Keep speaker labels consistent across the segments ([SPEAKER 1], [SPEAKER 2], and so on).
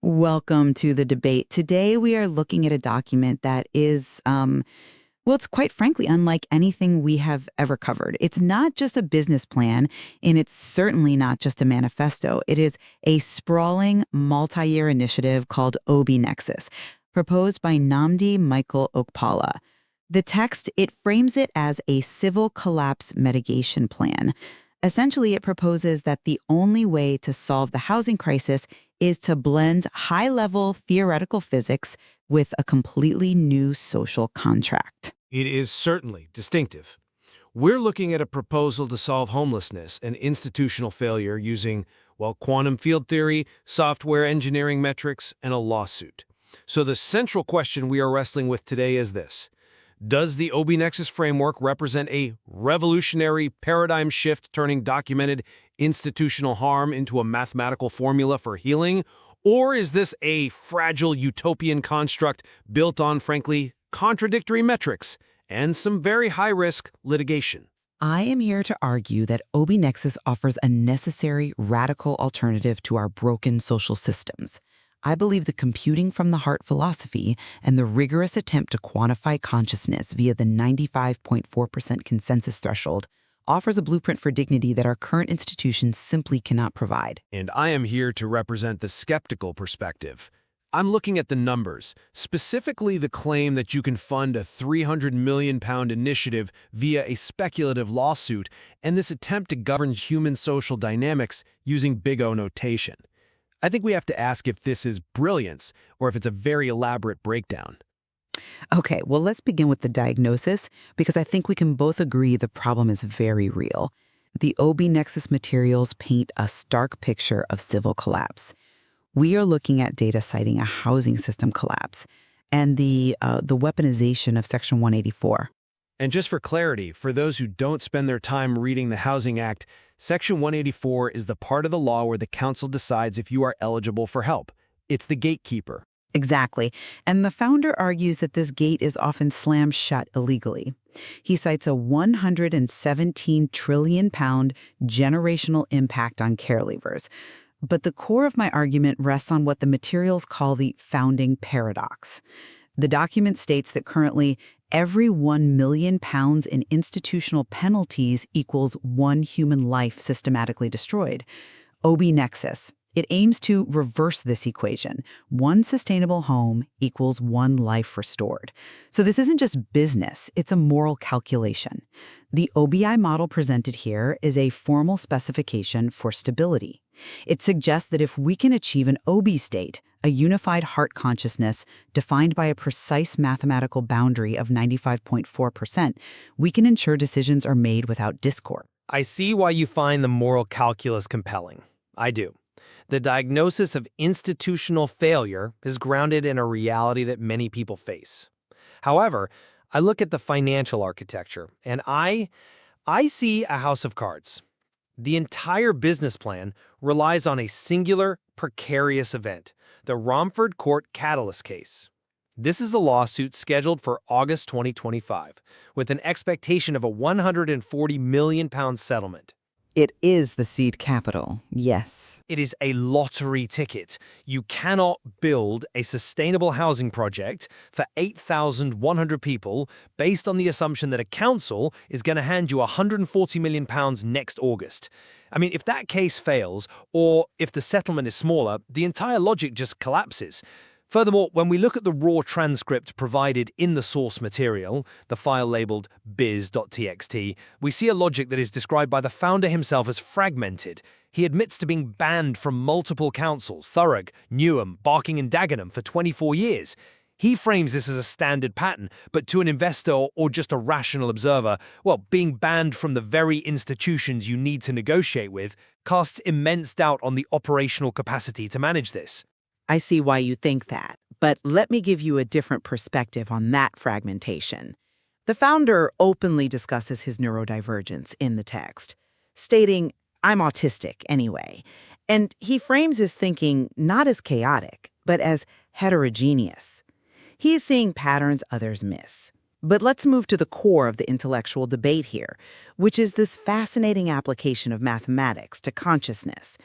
[SPEAKER 1] Welcome to the debate. Today we are looking at a document that is, well, it's quite frankly unlike anything we have ever covered. It's not just a business plan, and it's certainly not just a manifesto. It is a sprawling, multi-year initiative called OBINexus, proposed by Namdi Michael Okpala. The text, it frames it as a civil collapse mitigation plan. Essentially, it proposes that the only way to solve the housing crisis is to blend high-level theoretical physics with a completely new social contract.
[SPEAKER 2] It is certainly distinctive. We're looking at a proposal to solve homelessness and institutional failure using, well, quantum field theory, software engineering metrics, and a lawsuit. So the central question we are wrestling with today is this. Does the OBINexus framework represent a revolutionary paradigm shift turning documented institutional harm into a mathematical formula for healing? Or is this a fragile utopian construct built on, frankly, contradictory metrics and some very high-risk litigation?
[SPEAKER 1] I am here to argue that OBINexus offers a necessary, radical alternative to our broken social systems. I believe the computing from the heart philosophy and the rigorous attempt to quantify consciousness via the 95.4% consensus threshold offers a blueprint for dignity that our current institutions simply cannot provide.
[SPEAKER 2] And I am here to represent the skeptical perspective. I'm looking at the numbers, specifically the claim that you can fund a £300 million initiative via a speculative lawsuit and this attempt to govern human social dynamics using big O notation. I think we have to ask if this is brilliance or if it's a very elaborate breakdown.
[SPEAKER 1] Okay, well, let's begin with the diagnosis because I think we can both agree the problem is very real. The OBINexus materials paint a stark picture of civil collapse. We are looking at data citing a housing system collapse and the weaponization of Section 184.
[SPEAKER 2] And just for clarity, for those who don't spend their time reading the Housing Act, Section 184 is the part of the law where the council decides if you are eligible for help. It's the gatekeeper.
[SPEAKER 1] Exactly. And the founder argues that this gate is often slammed shut illegally. He cites a £117 trillion generational impact on care leavers. But the core of my argument rests on what the materials call the founding paradox. The document states that currently every £1 million in institutional penalties equals one human life systematically destroyed. OBINexus. It aims to reverse this equation. One sustainable home equals one life restored. So this isn't just business, it's a moral calculation. The OBI model presented here is a formal specification for stability. It suggests that if we can achieve an OB state, a unified heart consciousness defined by a precise mathematical boundary of 95.4%, we can ensure decisions are made without discord.
[SPEAKER 3] I see why you find the moral calculus compelling. I do. The diagnosis of institutional failure is grounded in a reality that many people face. However, I look at the financial architecture, and I see a house of cards. The entire business plan relies on a singular, precarious event, the Romford Court Catalyst case. This is a lawsuit scheduled for August 2025, with an expectation of a £140 million settlement.
[SPEAKER 1] It is the seed capital, yes.
[SPEAKER 3] It is a lottery ticket. You cannot build a sustainable housing project for 8,100 people based on the assumption that a council is going to hand you £140 million next August. I mean, if that case fails, or if the settlement is smaller, the entire logic just collapses. Furthermore, when we look at the raw transcript provided in the source material, the file labeled biz.txt, we see a logic that is described by the founder himself as fragmented. He admits to being banned from multiple councils, Thurrock, Newham, Barking and Dagenham, for 24 years. He frames this as a standard pattern, but to an investor or just a rational observer, well, being banned from the very institutions you need to negotiate with casts immense doubt on the operational capacity to manage this.
[SPEAKER 1] I see why you think that, but let me give you a different perspective on that fragmentation. The founder openly discusses his neurodivergence in the text, stating, "I'm autistic anyway," and he frames his thinking not as chaotic, but as heterogeneous. He's seeing patterns others miss. But let's move to the core of the intellectual debate here, which is this fascinating application of mathematics to consciousness.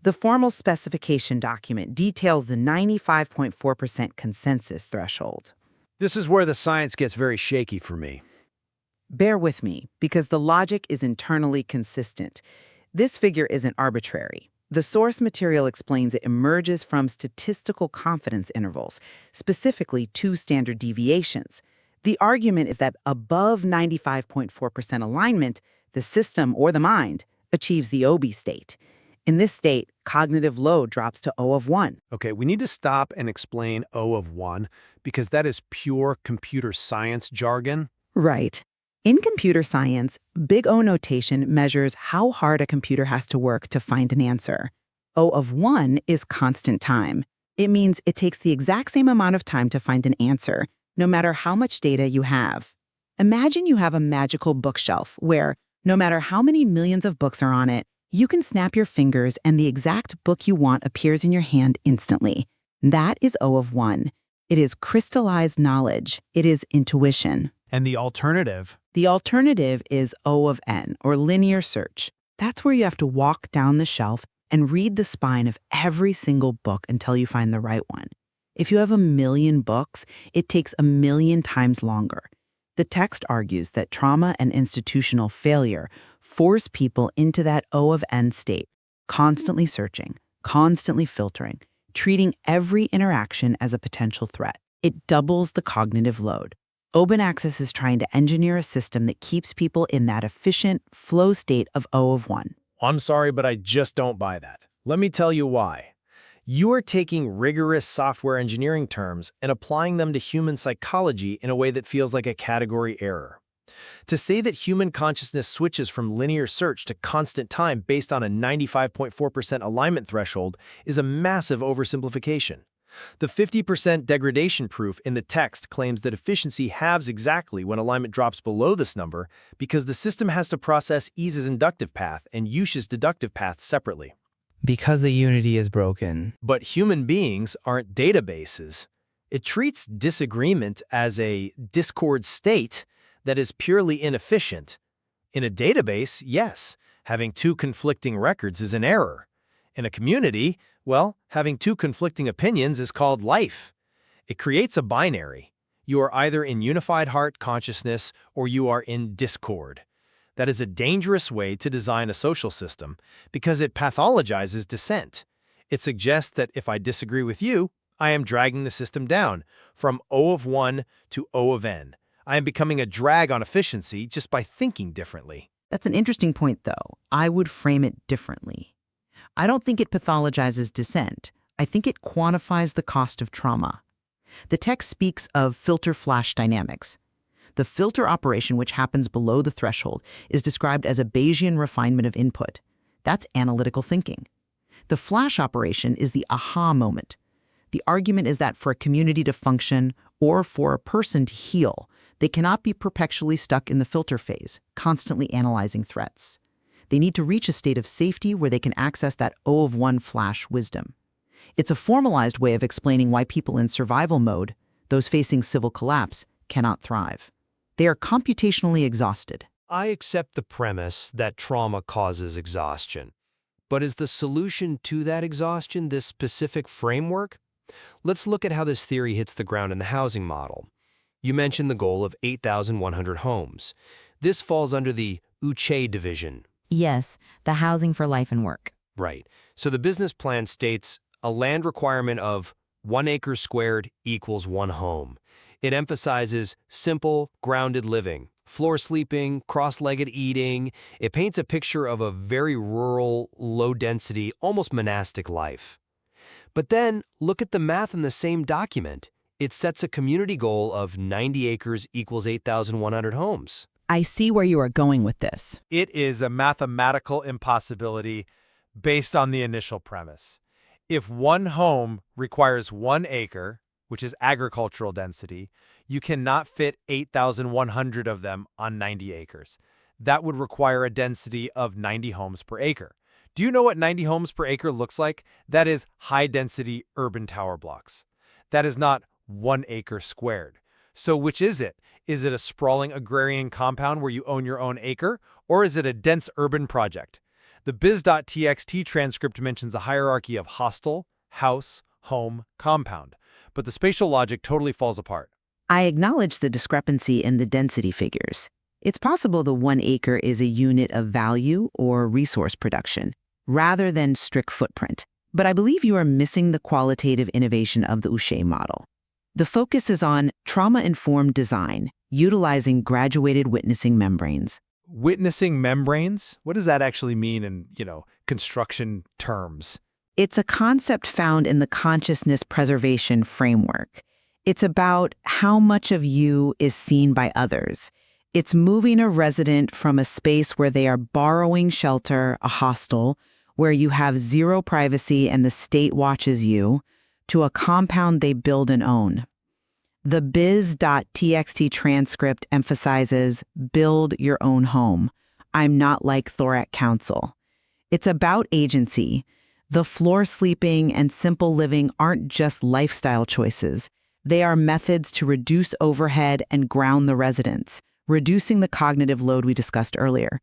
[SPEAKER 1] The formal specification document details the 95.4% consensus threshold.
[SPEAKER 3] This is where the science gets very shaky for me.
[SPEAKER 1] Bear with me, because the logic is internally consistent. This figure isn't arbitrary. The source material explains it emerges from statistical confidence intervals, specifically 2 standard deviations. The argument is that above 95.4% alignment, the system or the mind achieves the OB state. In this state, cognitive load drops to O of 1.
[SPEAKER 3] Okay, we need to stop and explain O of 1 because that is pure computer science jargon.
[SPEAKER 1] Right. In computer science, big O notation measures how hard a computer has to work to find an answer. O of 1 is constant time. It means it takes the exact same amount of time to find an answer, no matter how much data you have. Imagine you have a magical bookshelf where, no matter how many millions of books are on it, you can snap your fingers and the exact book you want appears in your hand instantly. That is O of 1. It is crystallized knowledge. It is intuition.
[SPEAKER 3] And the alternative?
[SPEAKER 1] The alternative is O of N, or linear search. That's where you have to walk down the shelf and read the spine of every single book until you find the right one. If you have 1,000,000 books, it takes 1,000,000 times longer. The text argues that trauma and institutional failure force people into that O of N state, constantly searching, constantly filtering, treating every interaction as a potential threat. It doubles the cognitive load. OBINexus is trying to engineer a system that keeps people in that efficient flow state of O of 1.
[SPEAKER 3] I'm sorry, but I just don't buy that. Let me tell you why. You are taking rigorous software engineering terms and applying them to human psychology in a way that feels like a category error. To say that human consciousness switches from linear search to constant time based on a 95.4% alignment threshold is a massive oversimplification. The 50% degradation proof in the text claims that efficiency halves exactly when alignment drops below this number because the system has to process Ease's inductive path and Yush's deductive path separately.
[SPEAKER 4] Because the unity is broken.
[SPEAKER 3] But human beings aren't databases. It treats disagreement as a discord state that is purely inefficient. In a database, yes, having 2 conflicting records is an error. In a community, well, having 2 conflicting opinions is called life. It creates a binary. You are either in unified heart consciousness or you are in discord. That is a dangerous way to design a social system because it pathologizes dissent. It suggests that if I disagree with you, I am dragging the system down from O of 1 to O of N. I am becoming a drag on efficiency just by thinking differently.
[SPEAKER 1] That's an interesting point, though. I would frame it differently. I don't think it pathologizes dissent. I think it quantifies the cost of trauma. The text speaks of filter flash dynamics. The filter operation, which happens below the threshold, is described as a Bayesian refinement of input. That's analytical thinking. The flash operation is the aha moment. The argument is that for a community to function or for a person to heal, they cannot be perpetually stuck in the filter phase, constantly analyzing threats. They need to reach a state of safety where they can access that O of 1 flash wisdom. It's a formalized way of explaining why people in survival mode, those facing civil collapse, cannot thrive. They are computationally exhausted.
[SPEAKER 3] I accept the premise that trauma causes exhaustion. But is the solution to that exhaustion this specific framework? Let's look at how this theory hits the ground in the housing model. You mentioned the goal of 8,100 homes. This falls under the Uche division.
[SPEAKER 5] Yes, the housing for life and work.
[SPEAKER 3] Right. So the business plan states a land requirement of 1 acre squared equals 1 home. It emphasizes simple, grounded living, floor sleeping, cross-legged eating. It paints a picture of a very rural, low-density, almost monastic life. But then, look at the math in the same document. It sets a community goal of 90 acres equals 8,100 homes.
[SPEAKER 1] I see where you are going with this.
[SPEAKER 6] It is a mathematical impossibility based on the initial premise. If 1 home requires 1 acre, which is agricultural density, you cannot fit 8,100 of them on 90 acres. That would require a density of 90 homes per acre. Do you know what 90 homes per acre looks like? That is high-density urban tower blocks. That is not 1 acre squared. So which is it? Is it a sprawling agrarian compound where you own your own acre, or is it a dense urban project? The biz.txt transcript mentions a hierarchy of hostel, house, home, compound, but the spatial logic totally falls apart.
[SPEAKER 1] I acknowledge the discrepancy in the density figures. It's possible the 1 acre is a unit of value or resource production, rather than strict footprint. But I believe you are missing the qualitative innovation of the Uche model. The focus is on trauma-informed design, utilizing graduated witnessing membranes.
[SPEAKER 6] Witnessing membranes? What does that actually mean in, construction terms?
[SPEAKER 1] It's a concept found in the consciousness preservation framework. It's about how much of you is seen by others. It's moving a resident from a space where they are borrowing shelter, a hostel, where you have zero privacy and the state watches you, to a compound they build and own. The biz.txt transcript emphasizes build your own home. I'm not like Thorac Council. It's about agency. The floor sleeping and simple living aren't just lifestyle choices. They are methods to reduce overhead and ground the residents, reducing the cognitive load we discussed earlier.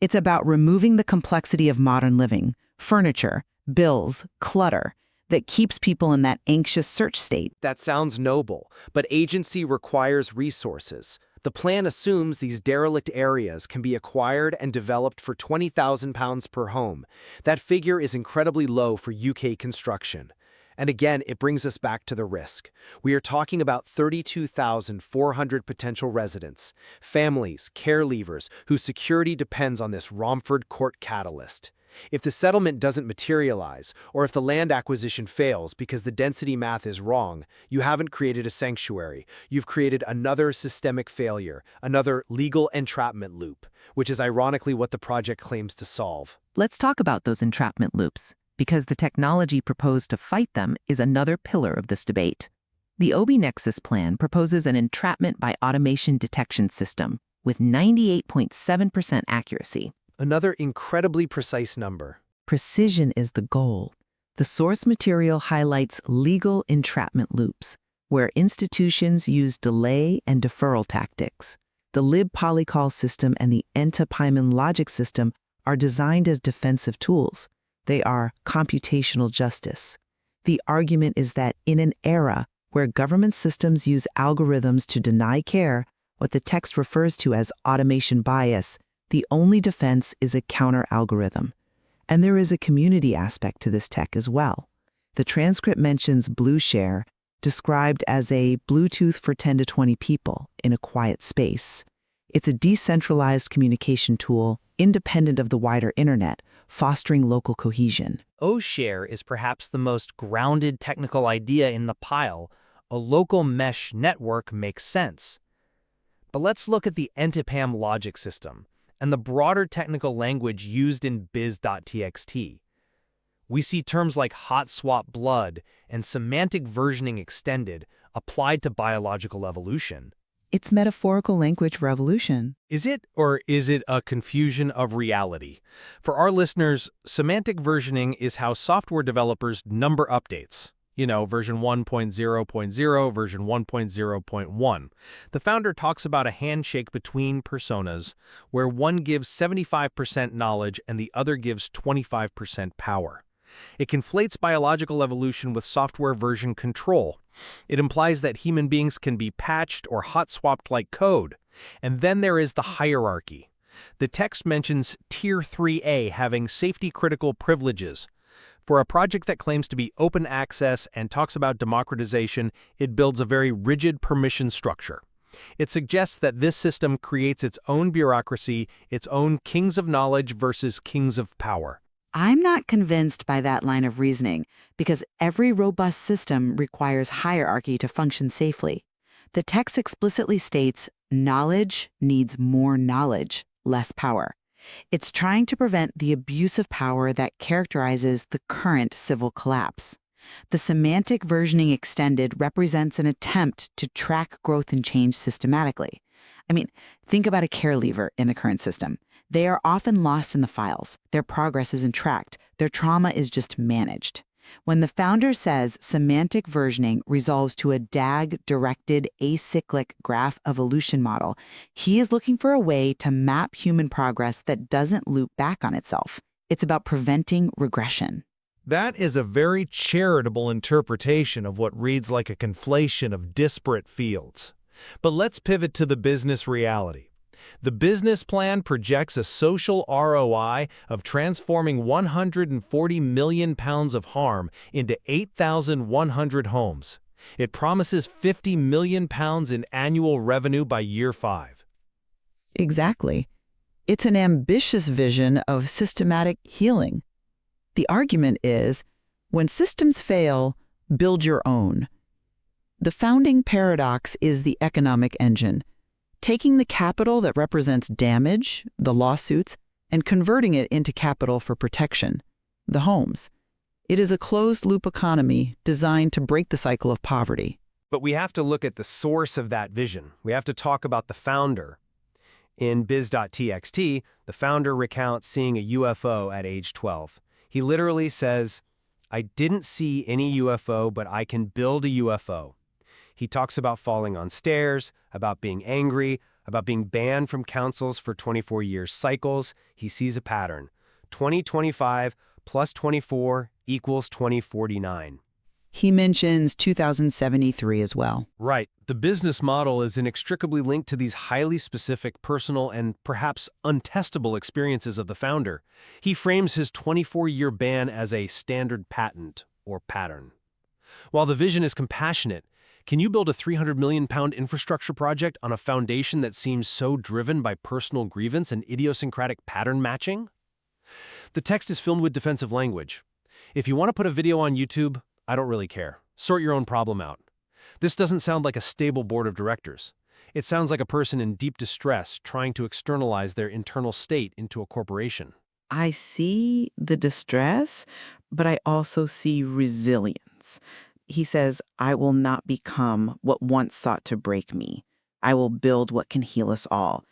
[SPEAKER 1] It's about removing the complexity of modern living, furniture, bills, clutter, that keeps people in that anxious search state.
[SPEAKER 7] That sounds noble, but agency requires resources. The plan assumes these derelict areas can be acquired and developed for £20,000 per home. That figure is incredibly low for UK construction. And again, it brings us back to the risk. We are talking about 32,400 potential residents, families, care leavers, whose security depends on this Romford Court catalyst. If the settlement doesn't materialize, or if the land acquisition fails because the density math is wrong, you haven't created a sanctuary. You've created another systemic failure, another legal entrapment loop, which is ironically what the project claims to solve.
[SPEAKER 5] Let's talk about those entrapment loops, because the technology proposed to fight them is another pillar of this debate. The OBINexus plan proposes an entrapment by automation detection system with 98.7% accuracy.
[SPEAKER 7] Another incredibly precise number.
[SPEAKER 5] Precision is the goal. The source material highlights legal entrapment loops, where institutions use delay and deferral tactics. The lib-polycall system and the enta-Pyman logic system are designed as defensive tools. They are computational justice. The argument is that in an era where government systems use algorithms to deny care, what the text refers to as automation bias, the only defense is a counter-algorithm. And there is a community aspect to this tech as well. The transcript mentions BlueShare, described as a Bluetooth for 10 to 20 people in a quiet space. It's a decentralized communication tool, independent of the wider internet, fostering local cohesion.
[SPEAKER 3] OShare is perhaps the most grounded technical idea in the pile. A local mesh network makes sense. But let's look at the enta-Pym logic system and the broader technical language used in biz.txt. We see terms like hot swap blood and semantic versioning extended applied to biological evolution.
[SPEAKER 1] It's metaphorical language revolution.
[SPEAKER 3] Is it, or is it a confusion of reality? For our listeners, semantic versioning is how software developers number updates. Version 1.0.0, version 1.0.1. The founder talks about a handshake between personas, where one gives 75% knowledge and the other gives 25% power. It conflates biological evolution with software version control. It implies that human beings can be patched or hot-swapped like code. And then there is the hierarchy. The text mentions Tier 3A having safety-critical privileges. For a project that claims to be open access and talks about democratization, it builds a very rigid permission structure. It suggests that this system creates its own bureaucracy, its own kings of knowledge versus kings of power.
[SPEAKER 1] I'm not convinced by that line of reasoning, because every robust system requires hierarchy to function safely. The text explicitly states, knowledge needs more knowledge, less power. It's trying to prevent the abuse of power that characterizes the current civil collapse. The semantic versioning extended represents an attempt to track growth and change systematically. Think about a care leaver in the current system. They are often lost in the files. Their progress isn't tracked. Their trauma is just managed. When the founder says semantic versioning resolves to a DAG-directed acyclic graph evolution model, he is looking for a way to map human progress that doesn't loop back on itself. It's about preventing regression.
[SPEAKER 2] That is a very charitable interpretation of what reads like a conflation of disparate fields. But let's pivot to the business reality. The business plan projects a social ROI of transforming 140 million pounds of harm into 8,100 homes. It promises 50 million pounds in annual revenue by year 5.
[SPEAKER 5] Exactly. It's an ambitious vision of systematic healing. The argument is, when systems fail, build your own. The founding paradox is the economic engine, taking the capital that represents damage, the lawsuits, and converting it into capital for protection, the homes. It is a closed-loop economy designed to break the cycle of poverty.
[SPEAKER 3] But we have to look at the source of that vision. We have to talk about the founder. In biz.txt, the founder recounts seeing a UFO at age 12. He literally says, "I didn't see any UFO, but I can build a UFO." He talks about falling on stairs, about being angry, about being banned from councils for 24 years cycles. He sees a pattern. 2025 plus 24 equals 2049.
[SPEAKER 5] He mentions 2073 as well.
[SPEAKER 3] Right. The business model is inextricably linked to these highly specific, personal, and perhaps untestable experiences of the founder. He frames his 24-year ban as a standard patent or pattern. While the vision is compassionate, can you build a 300 million pound infrastructure project on a foundation that seems so driven by personal grievance and idiosyncratic pattern matching? The text is filmed with defensive language. If you want to put a video on YouTube, I don't really care. Sort your own problem out. This doesn't sound like a stable board of directors. It sounds like a person in deep distress trying to externalize their internal state into a corporation.
[SPEAKER 5] I see the distress, but I also see resilience. He says, "I will not become what once sought to break me. I will build what can heal us all."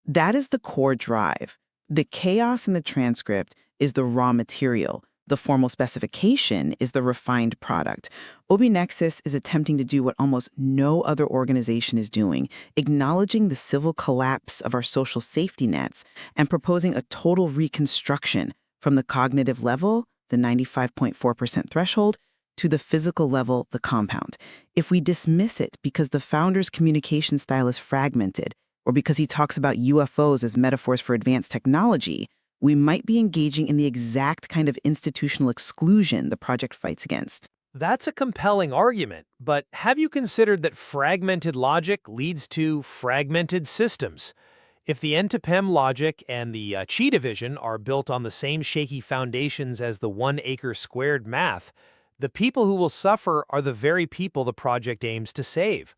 [SPEAKER 5] That is the core drive. The chaos in the transcript is the raw material. The formal specification is the refined product. OBINexus is attempting to do what almost no other organization is doing, acknowledging the civil collapse of our social safety nets and proposing a total reconstruction from the cognitive level, the 95.4% threshold, to the physical level, the compound. If we dismiss it because the founder's communication style is fragmented, or because he talks about UFOs as metaphors for advanced technology, we might be engaging in the exact kind of institutional exclusion the project fights against.
[SPEAKER 3] That's a compelling argument, but have you considered that fragmented logic leads to fragmented systems? If the end-to-PEM logic and the chi division are built on the same shaky foundations as the 1 acre squared math, the people who will suffer are the very people the project aims to save.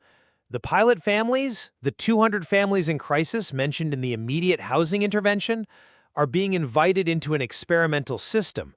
[SPEAKER 3] The pilot families, the 200 families in crisis mentioned in the immediate housing intervention, are being invited into an experimental system.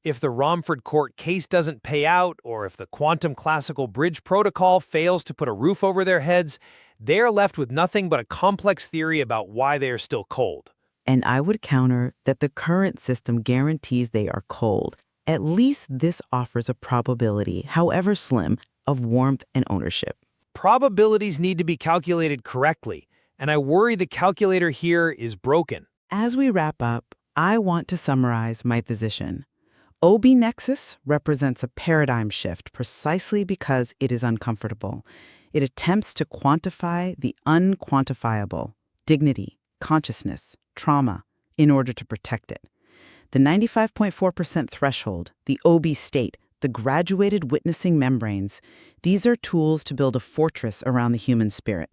[SPEAKER 3] If the Romford court case doesn't pay out, or if the quantum classical bridge protocol fails to put a roof over their heads, they are left with nothing but a complex theory about why they are still cold.
[SPEAKER 5] And I would counter that the current system guarantees they are cold. At least this offers a probability, however slim, of warmth and ownership.
[SPEAKER 3] Probabilities need to be calculated correctly, and I worry the calculator here is broken.
[SPEAKER 5] As we wrap up, I want to summarize my position. OBINexus represents a paradigm shift precisely because it is uncomfortable. It attempts to quantify the unquantifiable, dignity, consciousness, trauma, in order to protect it. The 95.4% threshold, the OB state, the graduated witnessing membranes, these are tools to build a fortress around the human spirit.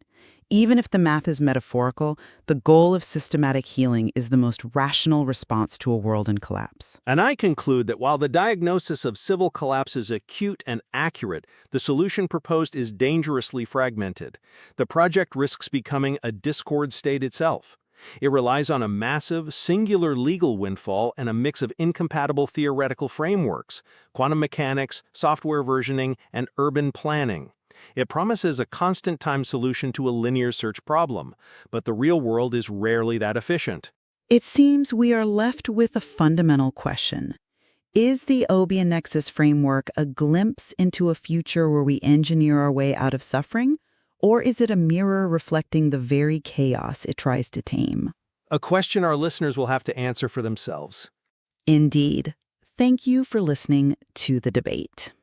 [SPEAKER 5] Even if the math is metaphorical, the goal of systematic healing is the most rational response to a world in collapse.
[SPEAKER 2] And I conclude that while the diagnosis of civil collapse is acute and accurate, the solution proposed is dangerously fragmented. The project risks becoming a discord state itself. It relies on a massive, singular legal windfall and a mix of incompatible theoretical frameworks, quantum mechanics, software versioning, and urban planning. It promises a constant-time solution to a linear search problem, but the real world is rarely that efficient.
[SPEAKER 5] It seems we are left with a fundamental question. Is the OBINexus framework a glimpse into a future where we engineer our way out of suffering, or is it a mirror reflecting the very chaos it tries to tame?
[SPEAKER 2] A question our listeners will have to answer for themselves.
[SPEAKER 1] Indeed. Thank you for listening to the debate.